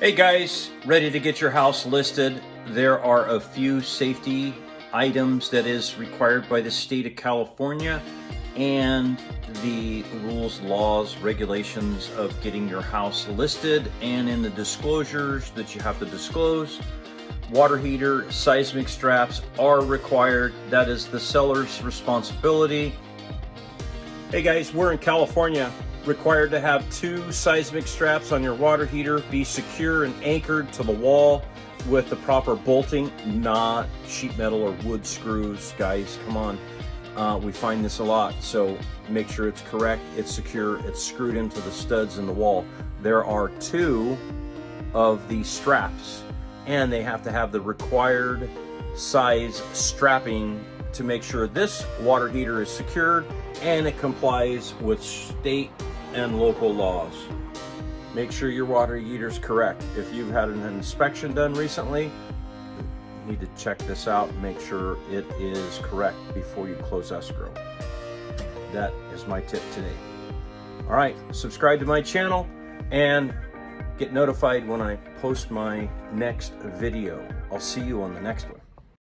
Hey guys, ready to get your house listed? There are a few safety items that is required by the state of California and the rules, laws, regulations of getting your house listed, and in the disclosures that you have to disclose. Water heater, seismic straps are required. That is the seller's responsibility. Hey guys, we're in California. Required to have 2 seismic straps on your water heater, be secure and anchored to the wall with the proper bolting, not sheet metal or wood screws. Guys, come on. We find this a lot, so make sure it's correct, it's secure, it's screwed into the studs in the wall. There are 2 of these straps, and they have to have the required size strapping to make sure this water heater is secured and it complies with state and local laws. Make sure your water heater is correct. If you've had an inspection done recently, you need to check this out and make sure it is correct before you close escrow. That is my tip today. All right, subscribe to my channel and get notified when I post my next video. I'll see you on the next one.